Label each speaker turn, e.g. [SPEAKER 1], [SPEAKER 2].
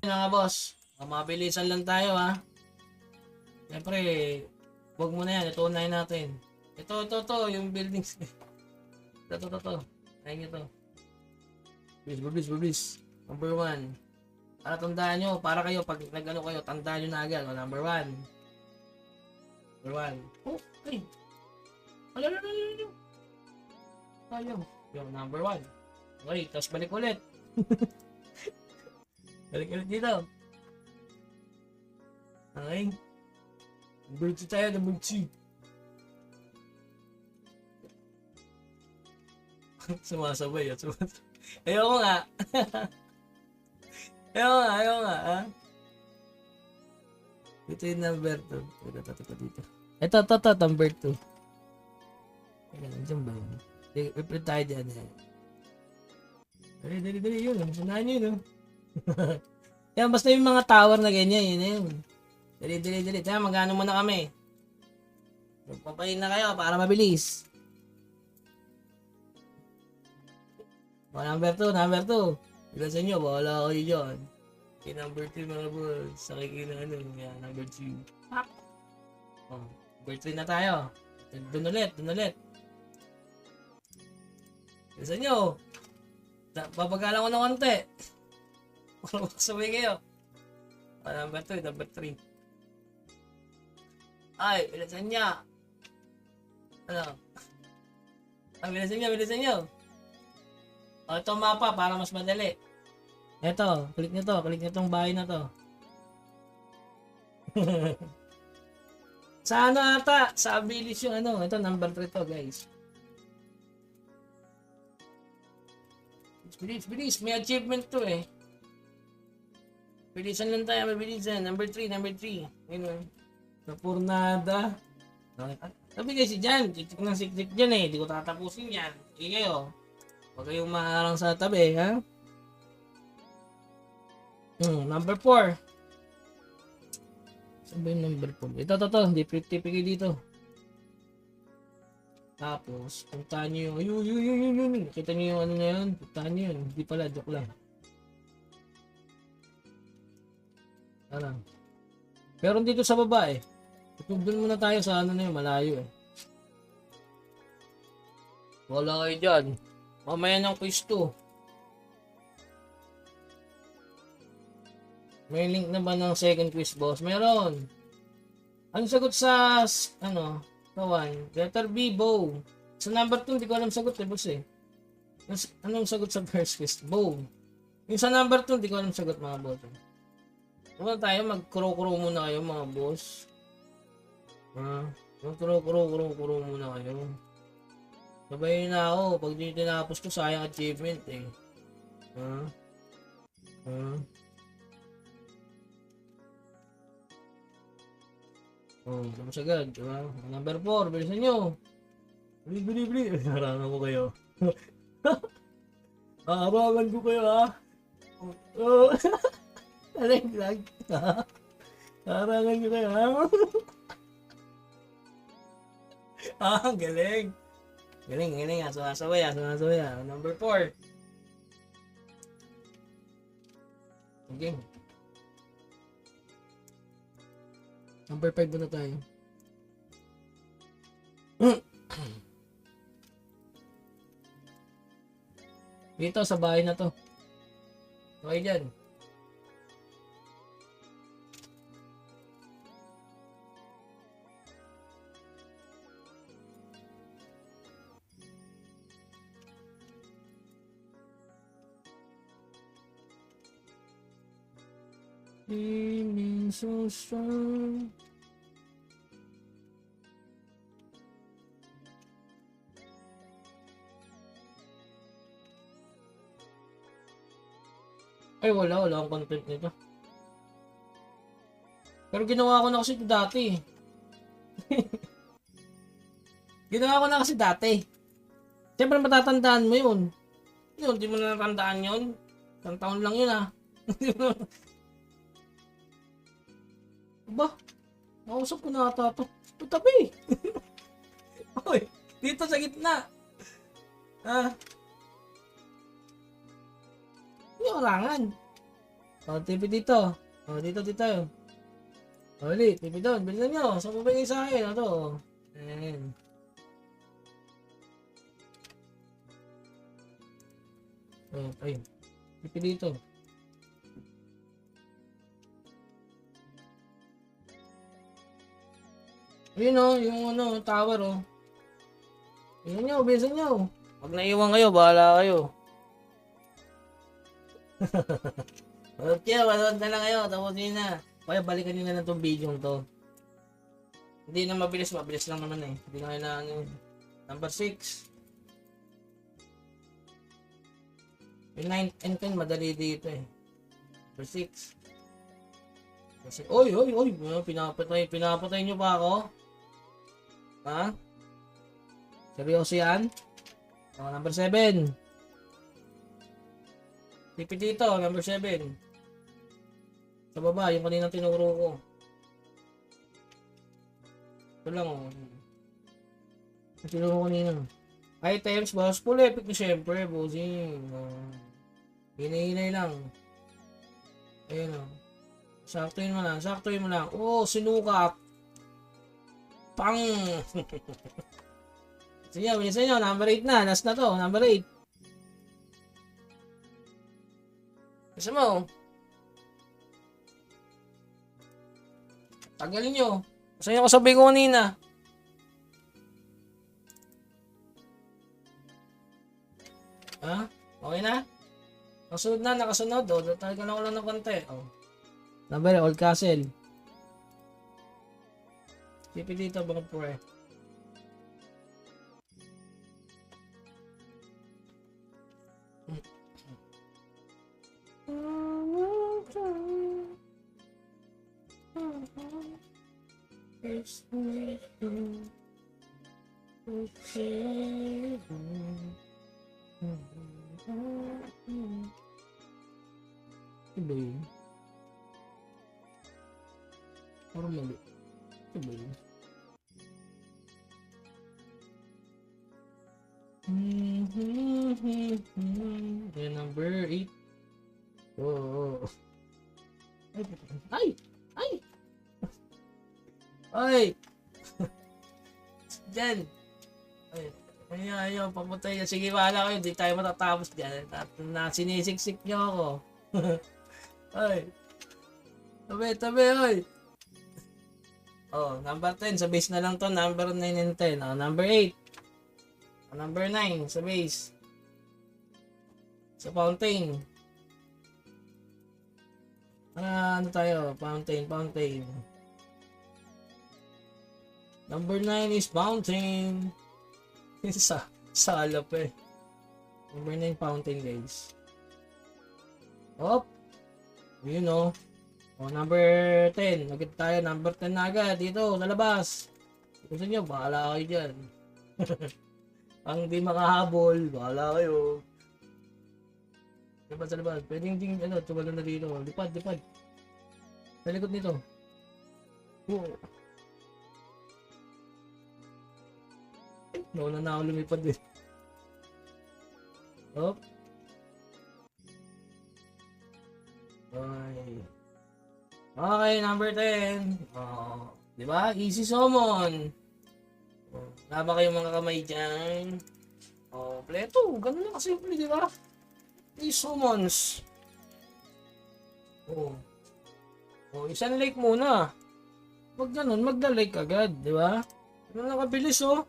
[SPEAKER 1] mga boss. Mabilisan lang tayo ha. Siyempre, huwag mo na yan. Ito unahin natin. Ito. Yung buildings. Ito. Ayun nyo to. Bilis. Number 1. Para tandaan nyo. Para kayo, pag nag-ano kayo, tandaan nyo na agad. O, number 1. Number 1. Oh, ay. Ano. Ayun. Yung number 1. Okay, tapos balik ulit. Balik ulit dito. Okay. Number 2 tayo, number 2. Sumasabay. Ayoko nga. Ayoko nga, ha? Ito yung number 2. Ito dito. Ito, number 2. Nandiyan ba yun? Reprint tayo dyan. Dali, yun. Sanahan nyo yun. Yan, basta yung mga tower na ganyan, yun. Dali. Kaya magano muna kami. Magpapahin na kayo para mabilis. O, number 2. Bila sa inyo, bahala kayo dyan. Okay, number 2 mga boss. Sakay na ano. Yan, number 2. O, number 3 na tayo. Doon ulit. Bila sa inyo. Babagalan ko ng konti. Para makasabay kayo. O, number 3. Ay, bilisan niya. Ano? Bilisan niyo. O, ito mapa para mas madali. Ito, click nyo tong bahay na to. Sa ano ata? Sa abilis yung ano. Ito, number 3 to, guys. Bilis. May achievement to eh. Bilisan lang tayo, mabilisan. Number 3. Ayun. Napurnada. Sabi kasi dyan, siktik dyan eh. Di ko tatapusin yan. Sige kayo. Huwag kayong maharang sa tabi, ha? Number 4. Saan ba yung number 4? Ito. Hindi tipigil dito. Tapos, puntahan nyo yung... Ayun. Kita nyo yung ano na yun? Puntahan nyo yun. Hindi pala, joke lang. Ano? Pero dito sa baba eh. Doon muna tayo sa ano na yun, malayo eh. Wala kayo dyan. Mamaya ng quiz 2. May link na ba ng second quiz, boss? Meron. Anong sagot sa, ano, kawan? Letter B, bow. Sa number 2, hindi ko alam sagot eh, boss eh. Anong sagot sa first quiz? Bow. Yung sa number 2, hindi ko alam sagot, mga boss. Diba tayo, mag-kuro-kuro muna kayo, mga boss. Mag-kuro-kuro muna kayo. Sabayin na ako, pag di tinapos ko, sayang achievement eh. Tapos agad, diba? Number 4, bilisan nyo. Bili. Harangan ko kayo. Harangan ko kayo, ha? Lag. Harangan ko kayo, ha? Galing. Galing. Sumasaway. Number 4. Okay. Number 5 na tayo. Dito sa bahay na to. Okay dyan. Feeling so strong. Ay, wala akong content nito. Pero ginawa ko na kasi dati. Siyempre matatandaan mo yun. Yun, di mo na natandaan yun. Isang taon lang yun, ha. Ba? Nausap ko na ata ito. Tabi. Oy, dito sa gitna. Hindi orangan. O, TP dito. O, dito. O, ulit. TP doon. Bilisan nyo. Sa mabigay sa akin. O, to. Ayan. O, ayun. TP dito. Ayun o, yung ano, tower o. Bilisan nyo, bilisan nyo. Pag naiwan kayo, bahala kayo. Okay, manood na lang kayo. Tapos yun na. Kaya balikan nyo na lang itong video to. Hindi na mabilis lang naman eh. Hindi na kailangan yun. Number 6. Yung 9 and 10 madali dito eh. Number 6. Kasi, oy, pinapatay nyo pa ako? Ha? Seryoso yan? O, number 7. Tipi dito, number 7. Sa baba, yung kaninang tinuro ko. Ito lang o. Yung tinuro ko kanina. Items, boss. Full epic na syempre, bossing. Hinay-hinay lang. Ayun o. Saktuin mo lang. Oh, sinukat. Pang! Sige, bilisan nyo. Number 8 na. Last na to. Number 8. Gusto mo? Tagalin nyo. Gusto nyo kasabi ko kanina. Ha? Okay na? Nakasunod na, nakasunod. O, talaga lang ulan ng konti. O. Number, Old Castle. Tipi dito, mga pre. Iba yun. Parang mali. Iba yun. Yan, number 8. Oh. Ay! Ay! Ay! Diyan! Ay, ayaw, papunta yan. Sige, wala kayo. Di tayo matatapos dyan. Sinisiksik nyo ako. Ay! Tabi, ay! Oh, number 10. Sa base na lang to. Number 9 and 10. Oh, number 8. Oh, number 9. Sa base. Sa fountain. Ano tayo? Fountain. Number 9 is fountain. Sa alap eh. Number 9 fountain, guys. Op. You know. O, number 10. Agad tayo. Number 10 na agad. Dito, sa labas. Gusto nyo, bahala kayo dyan. Ang di makahabol, bahala kayo. Sa labas. Pwede yung tumalan na dito. Lipad. Sa likod nito. Nauna na ako lumipad eh. Hop. Okay, number 10. Oh, di ba? Easy summon. Oh, laba kayong mga kamay dyan. Oh, pleto. Ganun lang kasimple, di ba? Easy summons. Oh. Oh, isang like muna. Wag ganun, magda-like agad, di ba? Ganun lang kabilis, oh.